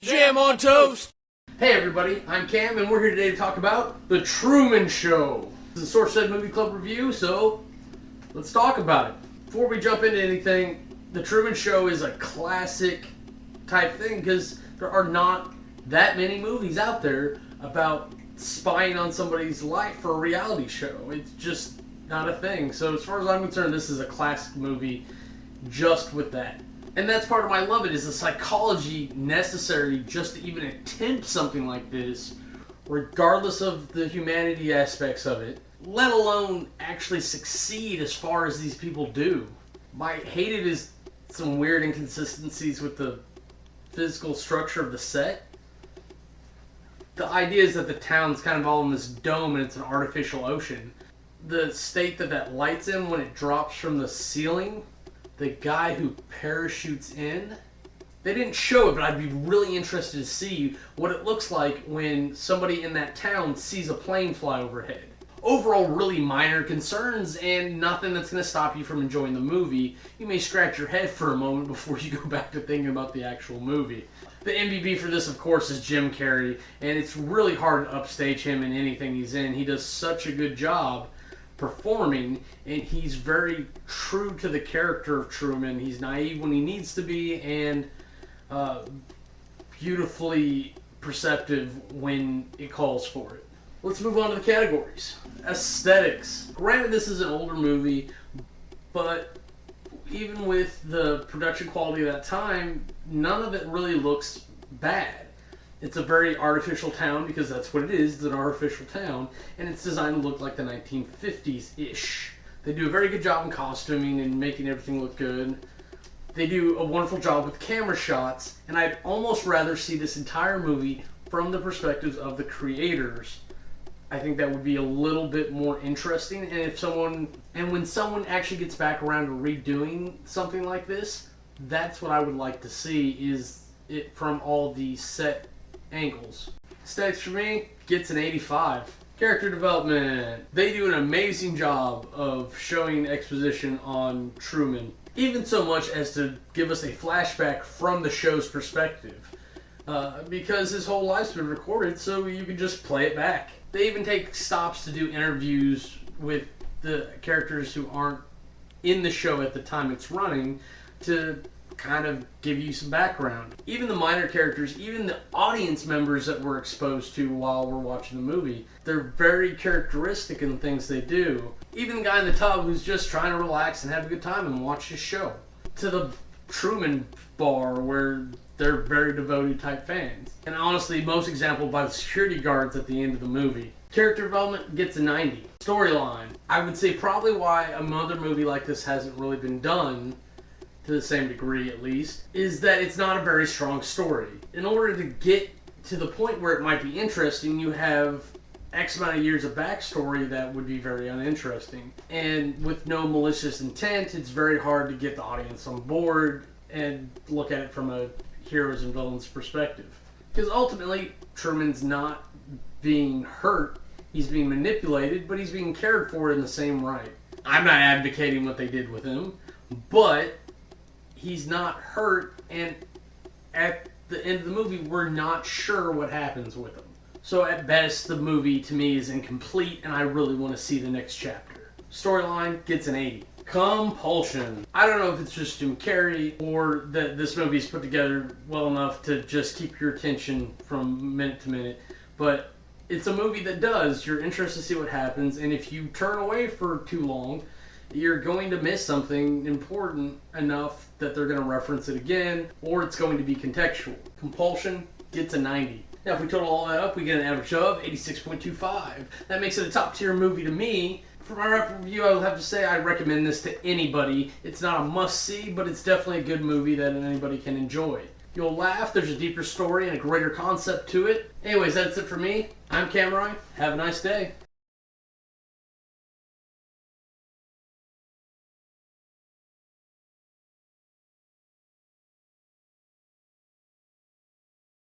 Jam on toast! Hey everybody, I'm Cam and we're here today to talk about The Truman Show. This is a SourcefedNerd Movie Club review, so let's talk about it. Before we jump into anything, The Truman Show is a classic type thing because there are not that many movies out there about spying on somebody's life for a reality show. It's just not a thing. So as far as I'm concerned, this is a classic movie just with that. And that's part of why I love it, is the psychology necessary just to even attempt something like this, regardless of the humanity aspects of it, let alone actually succeed as far as these people do. My hated is some weird inconsistencies with the physical structure of the set. The idea is that the town's kind of all in this dome and it's an artificial ocean. The state that light's in when it drops from the ceiling, the guy who parachutes in, they didn't show it, but I'd be really interested to see what it looks like when somebody in that town sees a plane fly overhead. Overall, really minor concerns and nothing that's going to stop you from enjoying the movie. You may scratch your head for a moment before you go back to thinking about the actual movie. The MVP for this, of course, is Jim Carrey, and it's really hard to upstage him in anything he's in. He does such a good job performing, and he's very true to the character of Truman. He's naive when he needs to be, and beautifully perceptive when it calls for it. Let's move on to the categories. Aesthetics. Granted, this is an older movie, but even with the production quality of that time, none of it really looks bad. It's a very artificial town because that's what it is. It's an artificial town, and it's designed to look like the 1950s-ish. They do a very good job in costuming and making everything look good. They do a wonderful job with camera shots, and I'd almost rather see this entire movie from the perspectives of the creators. I think that would be a little bit more interesting, and when someone actually gets back around to redoing something like this, that's what I would like to see, is it from all the set angles. Aesthetics for me gets an 85. Character development. They do an amazing job of showing exposition on Truman, even so much as to give us a flashback from the show's perspective. Because his whole life's been recorded, so you can just play it back. They even take stops to do interviews with the characters who aren't in the show at the time it's running to kind of give you some background. Even the minor characters, even the audience members that we're exposed to while we're watching the movie, they're very characteristic in the things they do. Even the guy in the tub who's just trying to relax and have a good time and watch his show. To the Truman bar where they're very devoted type fans. And honestly, most exemplified by the security guards at the end of the movie. Character development gets a 90. Storyline. I would say probably why another movie like this hasn't really been done, to the same degree at least, is that it's not a very strong story. In order to get to the point where it might be interesting, you have X amount of years of backstory that would be very uninteresting. And with no malicious intent, it's very hard to get the audience on board and look at it from a heroes and villains perspective. Because ultimately, Truman's not being hurt, he's being manipulated, but he's being cared for in the same right. I'm not advocating what they did with him, but he's not hurt, and at the end of the movie, we're not sure what happens with him. So at best, the movie to me is incomplete, and I really want to see the next chapter. Storyline gets an 80. Compulsion. I don't know if it's just Jim Carrey or that this movie is put together well enough to just keep your attention from minute to minute, but it's a movie that does. You're interested to see what happens, and if you turn away for too long, you're going to miss something important enough that they're going to reference it again, or it's going to be contextual. Compulsion gets a 90. Now, if we total all that up, we get an average of 86.25. That makes it a top tier movie to me. For my review, I would have to say I recommend this to anybody. It's not a must-see, but it's definitely a good movie that anybody can enjoy. You'll laugh, there's a deeper story and a greater concept to it. Anyways, that's it for me. I'm Cameron. Have a nice day.